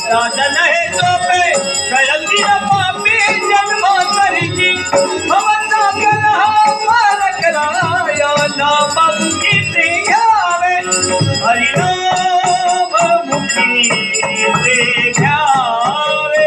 राजन है तो पे गलती न पापी जन्म करी भवता कलहा पार कराया नाम मुखी से ध्यावे हरि नाम मुखी से ध्यावे